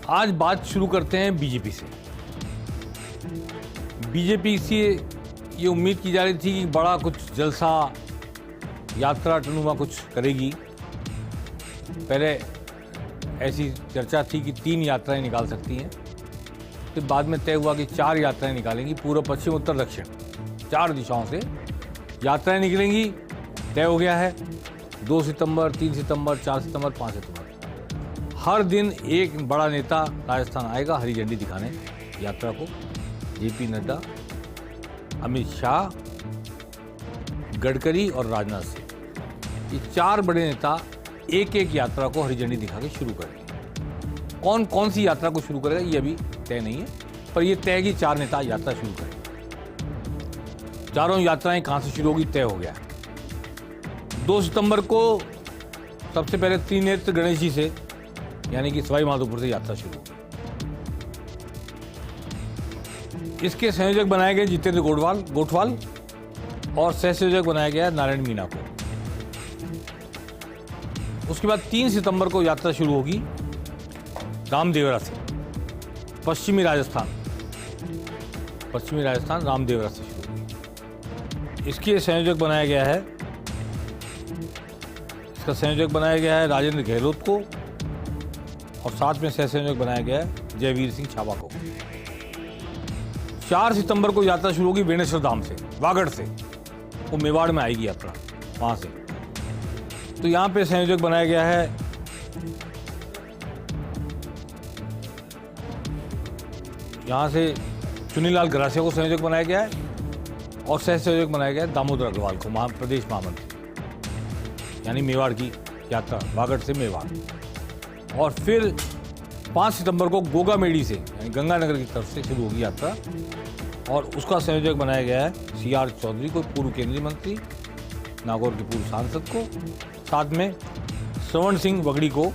आज बात शुरू करते हैं बीजेपी से। बीजेपी से ये उम्मीद की जा रही थी कि बड़ा कुछ जलसा, यात्रा टनुमा कुछ करेगी। पहले ऐसी चर्चा थी कि 3 यात्राएं निकाल सकती हैं, फिर बाद में तय हुआ कि 4 यात्राएं निकालेंगी। पूर्व, पश्चिम, उत्तर, दक्षिण 4 दिशाओं से यात्राएं निकलेंगी। तय हो गया है 2 सितंबर, 3 सितंबर, 4 सितंबर, 5 सितंबर। हर दिन एक बड़ा नेता राजस्थान आएगा हरी झंडी दिखाने यात्रा को। जेपी नड्डा, अमित शाह, गडकरी और राजनाथ सिंह, ये 4 बड़े नेता एक एक यात्रा को हरी झंडी दिखा के शुरू करेंगे। कौन कौन सी यात्रा को शुरू करेगा ये अभी तय नहीं है, पर ये तय कि 4 नेता यात्रा शुरू करेंगे। चारों यात्राएं कहां से शुरू होगी तय हो गया। 2 सितंबर को सबसे पहले त्रिनेत्र गणेश जी से, यानी कि सवाई माधोपुर से यात्रा शुरू होगी। इसके संयोजक बनाए गए जितेंद्र गोठवाल और सह संयोजक बनाया गया नारायण मीना को। उसके बाद 3 सितंबर को यात्रा शुरू होगी रामदेवरा से, पश्चिमी राजस्थान रामदेवरा से शुरू होगी। इसके संयोजक बनाया गया है राजेंद्र गहलोत को, और साथ में सह संयोजक बनाया गया है जयवीर सिंह छाबा को। 4 सितंबर को यात्रा शुरू होगी बेणेश्वर धाम से, वागड़ से। वो मेवाड़ में आएगी यात्रा वहां से। तो यहां पे संयोजक बनाया गया है यहां से चुनीलाल गरासिया को संयोजक बनाया गया है, और सह संयोजक बनाया गया है दामोदर अग्रवाल को, प्रदेश महामंत्री। यानी मेवाड़ की यात्रा, वागड़ से मेवाड़। और फिर 5 सितंबर को गोगामेडी से, यानी गंगानगर की तरफ से शुरू होगी यात्रा, और उसका संयोजक बनाया गया है CR चौधरी को, पूर्व केंद्रीय मंत्री, नागौर के पूर्व सांसद को। साथ में श्रवण सिंह वगड़ी को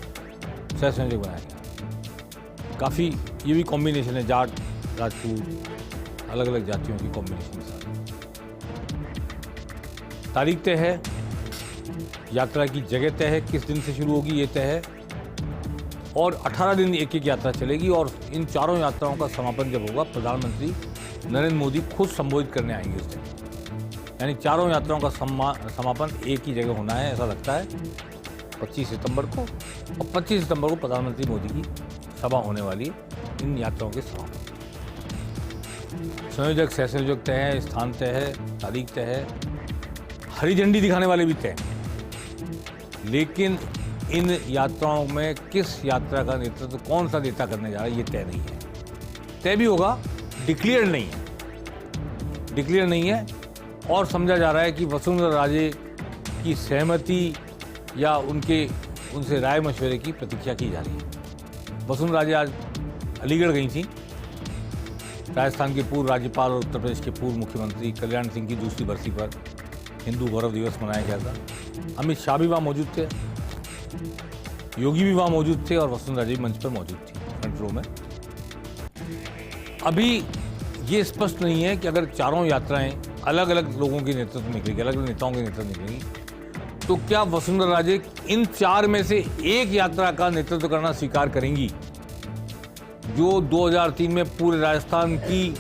सह संयोजक बनाया गया। काफ़ी ये भी कॉम्बिनेशन है, जाट, राजपूत, अलग अलग जातियों की कॉम्बिनेशन के साथ। तारीख तय है, यात्रा की जगह तय है, किस दिन से शुरू होगी ये तय है, और 18 दिन एक एक यात्रा चलेगी। और इन चारों यात्राओं का समापन जब होगा, प्रधानमंत्री नरेंद्र मोदी खुद संबोधित करने आएंगे उस दिन। यानी चारों यात्राओं का समापन एक ही जगह होना है, ऐसा लगता है 25 सितंबर को। और 25 सितंबर को प्रधानमंत्री मोदी की सभा होने वाली है इन यात्राओं के समापन। संयोजक, सह संयोजक तय है, स्थान तय है, तारीख तय है, हरी झंडी दिखाने वाले भी तय। लेकिन इन यात्राओं में किस यात्रा का नेतृत्व कौन सा नेता करने जा रहा है ये तय नहीं है। तय भी होगा, डिक्लेयर नहीं है। और समझा जा रहा है कि वसुंधरा राजे की सहमति या उनसे राय मशवरे की प्रतीक्षा की जा रही है। वसुंधरा राजे आज अलीगढ़ गई थी। राजस्थान के पूर्व राज्यपाल और उत्तर प्रदेश के पूर्व मुख्यमंत्री कल्याण सिंह की दूसरी बरसी पर हिंदू गौरव दिवस मनाया गया था। अमित शाह भी वहाँ मौजूद थे, योगी भी वहाँ मौजूद थे, और वसुंधरा राजे मंच पर मौजूद थी फ्रंट रो में। अभी ये स्पष्ट नहीं है कि अगर चारों यात्राएं अलग अलग लोगों के नेतृत्व में निकलेंगी, अलग अलग नेताओं के नेतृत्व में निकलेंगी, तो क्या वसुंधरा राजे इन 4 में से एक यात्रा का नेतृत्व करना स्वीकार करेंगी, जो 2003 में पूरे राजस्थान की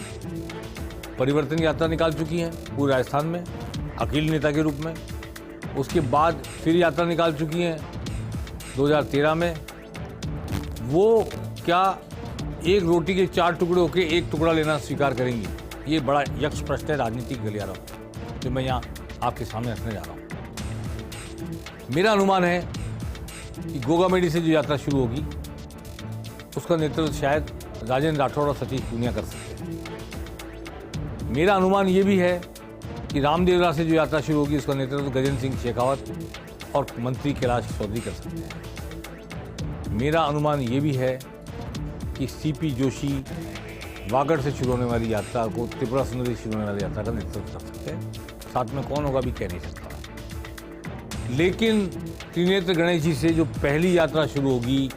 परिवर्तन यात्रा निकाल चुकी हैं, पूरे राजस्थान में अकेले नेता के रूप में। उसके बाद फिर यात्रा निकाल चुकी हैं 2013 में। वो क्या एक रोटी के 4 टुकड़े होकर एक टुकड़ा लेना स्वीकार करेंगी? ये बड़ा यक्ष प्रश्न है राजनीतिक गलियारा जो मैं यहाँ आपके सामने रखने जा रहा हूँ। मेरा अनुमान है कि गोगामेडी से जो यात्रा शुरू होगी उसका नेतृत्व शायद राजेंद्र राठौड़ और सतीश पूनिया कर सकते हैं। मेरा अनुमान ये भी है कि रामदेवरा से जो यात्रा शुरू होगी उसका नेतृत्व गजेंद्र सिंह शेखावत और मंत्री कैलाश चौधरी कर सकते हैं। मेरा अनुमान ये भी है कि CP जोशी वागड़ से शुरू होने वाली यात्रा को, त्रिपुरा सुंदरी से शुरू होने वाली यात्रा का नेतृत्व कर सकते हैं। साथ में कौन होगा भी कह नहीं सकता। लेकिन त्रिनेत्र गणेश जी से जो पहली यात्रा शुरू होगी,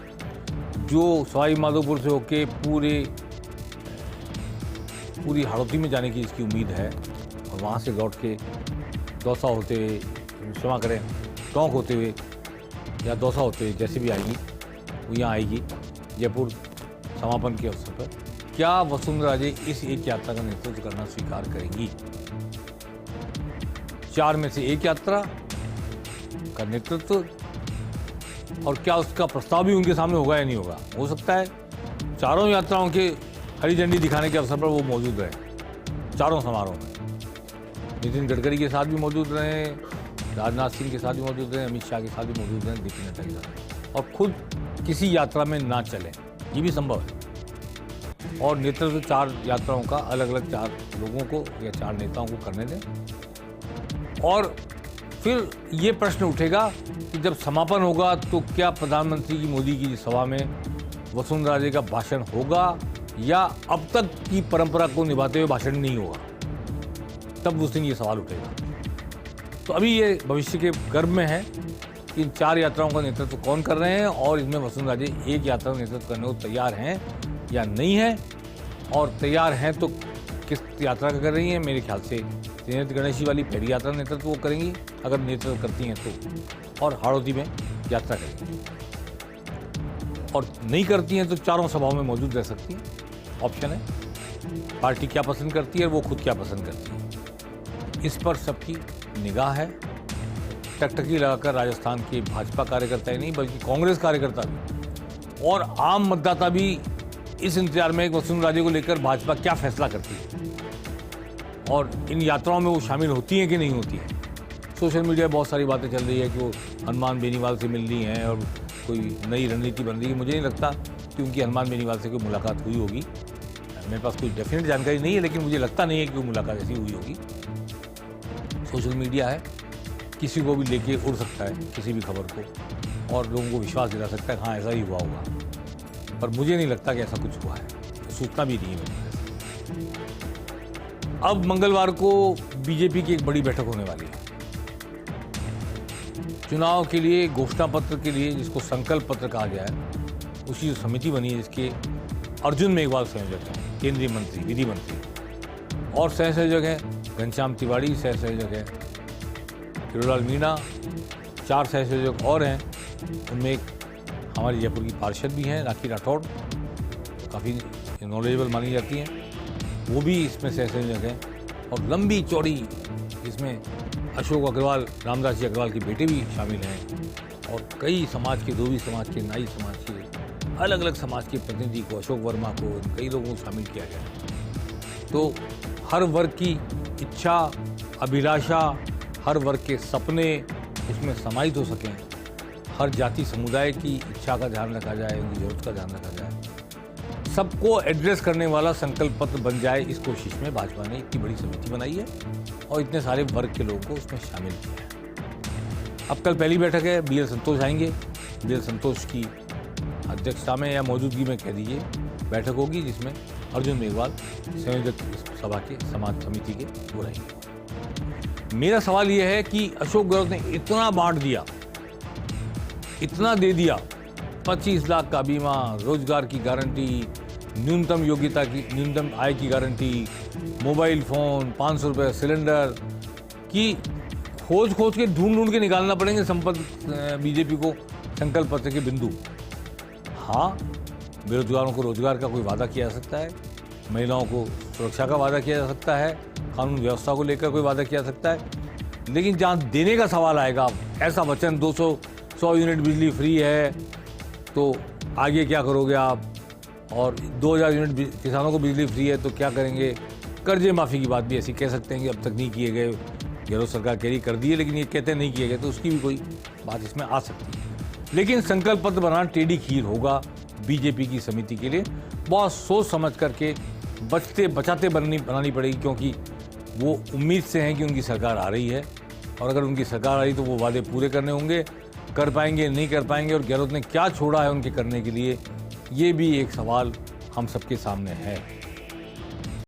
जो सवाई माधोपुर से होके पूरी हाड़ौती में जाने की इसकी उम्मीद है, और वहाँ से लौट के दौसा होते हुए, क्षमा करें, टोंक होते हुए या दौसा होते हुए जैसे भी आएगी वो यहाँ आएगी, जयपुर समापन के अवसर पर, क्या वसुंधरा राजे इस एक यात्रा का नेतृत्व करना स्वीकार करेंगी? 4 में से एक यात्रा का नेतृत्व, और क्या उसका प्रस्ताव भी उनके सामने होगा या नहीं होगा? हो सकता है चारों यात्राओं के हरी झंडी दिखाने के अवसर पर वो मौजूद रहे, चारों समारोह में। नितिन गडकरी के साथ भी मौजूद रहे, राजनाथ सिंह के साथ भी मौजूद रहे, अमित शाह के साथ भी मौजूद रहे, जेपी नड्डा के साथ, और खुद किसी यात्रा में ना चले, ये भी संभव है। और नेतृत्व 4 यात्राओं का अलग अलग 4 लोगों को या 4 नेताओं को करने दें। और फिर ये प्रश्न उठेगा कि जब समापन होगा तो क्या प्रधानमंत्री की मोदी की सभा में वसुंधरा राजे का भाषण होगा या अब तक की परंपरा को निभाते हुए भाषण नहीं होगा? तब उस दिन ये सवाल उठेगा। तो अभी ये भविष्य के गर्भ में है कि इन 4 यात्राओं का नेतृत्व कौन कर रहे हैं, और इसमें वसुंधरा राजे एक यात्रा का नेतृत्व करने को तैयार हैं या नहीं है, और तैयार हैं तो किस यात्रा का कर रही हैं? मेरे ख्याल से त्रिनेत्र गणेशी वाली पहली यात्रा नेतृत्व वो करेंगी, अगर नेतृत्व करती हैं तो, और हाड़ौती में यात्रा करेंगी। और नहीं करती हैं तो चारों सभाओं में मौजूद रह सकती हैं, ऑप्शन है। पार्टी क्या पसंद करती है और वो खुद क्या पसंद करती है, इस पर सबकी निगाह है। टकटकी लगाकर राजस्थान के भाजपा कार्यकर्ता ही नहीं बल्कि कांग्रेस कार्यकर्ता भी और आम मतदाता भी इस इंतजार में वसुंधरा राजे को लेकर भाजपा क्या फैसला करती है और इन यात्राओं में वो शामिल होती हैं कि नहीं होती है। सोशल मीडिया पर बहुत सारी बातें चल रही है कि वो हनुमान बेनीवाल से मिल रही हैं और कोई नई रणनीति बन रही है। मुझे नहीं लगता कि उनकी हनुमान बेनीवाल से कोई मुलाकात हुई होगी। मेरे पास कोई डेफिनेट जानकारी नहीं है, लेकिन मुझे लगता नहीं है कि वो मुलाकात ऐसी हुई होगी। सोशल मीडिया है, किसी को भी लेके उड़ सकता है किसी भी खबर को, और लोगों को विश्वास दिला सकता है हाँ ऐसा ही हुआ होगा, पर मुझे नहीं लगता कि ऐसा कुछ हुआ है, सूचना भी नहीं है मेरे पास। अब मंगलवार को बीजेपी की एक बड़ी बैठक होने वाली है। चुनाव के लिए घोषणा पत्र के लिए, जिसको संकल्प पत्र कहा गया है, उसकी जो समिति बनी है जिसके अर्जुन मेघवाल संयोजक हैं, केंद्रीय मंत्री, विधि मंत्री, और सह संयोजक हैं घनश्याम तिवारी, सह संयोजक है हिरोलाल मीणा, 4 सह संयोजक और हैं। उनमें एक हमारी जयपुर की पार्षद भी हैं राखी राठौड़, काफ़ी नॉलेजेबल मानी जाती हैं, वो भी इसमें सह संयोजक हैं। और लंबी चौड़ी इसमें अशोक अग्रवाल, रामदास जी अग्रवाल के बेटे भी शामिल हैं, और कई समाज के, धोबी समाज के, नाई समाज के, अलग अलग समाज के प्रतिनिधि को, अशोक वर्मा को, कई लोगों को शामिल किया गया। तो हर वर्ग की इच्छा, अभिलाषा, हर वर्ग के सपने उसमें समाहित हो सकें, हर जाति समुदाय की इच्छा का ध्यान रखा जाए, उनकी जरूरत का ध्यान रखा जाए, सबको एड्रेस करने वाला संकल्प पत्र बन जाए, इस कोशिश में भाजपा ने इतनी बड़ी समिति बनाई है और इतने सारे वर्ग के लोगों को उसमें शामिल किया है। अब कल पहली बैठक है, BL संतोष आएंगे। BL संतोष की अध्यक्षता में या मौजूदगी में कह दीजिए बैठक होगी, जिसमें अर्जुन मेघवाल संयोजक सभा के समाज समिति के वो रहेंगे। मेरा सवाल यह है कि अशोक गहलोत ने इतना बांट दिया, इतना दे दिया, 25 लाख का बीमा, रोजगार की गारंटी, न्यूनतम योग्यता की, न्यूनतम आय की गारंटी, मोबाइल फ़ोन, 500 रुपये सिलेंडर, कि खोज के ढूंढ के निकालना पड़ेंगे संपत्ति बीजेपी को संकल्प पत्र के बिंदु। हाँ, बेरोजगारों को रोजगार का कोई वादा किया जा सकता है, महिलाओं को सुरक्षा का वादा किया जा सकता है, कानून व्यवस्था को लेकर कोई वादा किया जा सकता है, लेकिन जहाँ देने का सवाल आएगा, ऐसा वचन 100 यूनिट बिजली फ्री है, तो आगे क्या करोगे आप, और 2000 यूनिट किसानों को बिजली फ्री है तो क्या करेंगे, कर्जे माफ़ी की बात भी ऐसी कह सकते हैं कि अब तक नहीं किए गए, गहलोत सरकार कह रही कर दिए, लेकिन ये कहते नहीं किए गए, तो उसकी भी कोई बात इसमें आ सकती है। लेकिन संकल्प पत्र बनाना टेढ़ी खीर होगा बीजेपी की समिति के लिए। बहुत सोच समझ करके बचाते बनानी पड़ेगी, क्योंकि वो उम्मीद से हैं कि उनकी सरकार आ रही है, और अगर उनकी सरकार आ रही तो वो वादे पूरे करने होंगे, कर पाएंगे नहीं कर पाएंगे, और गहलोत ने क्या छोड़ा है उनके करने के लिए, ये भी एक सवाल हम सबके सामने है।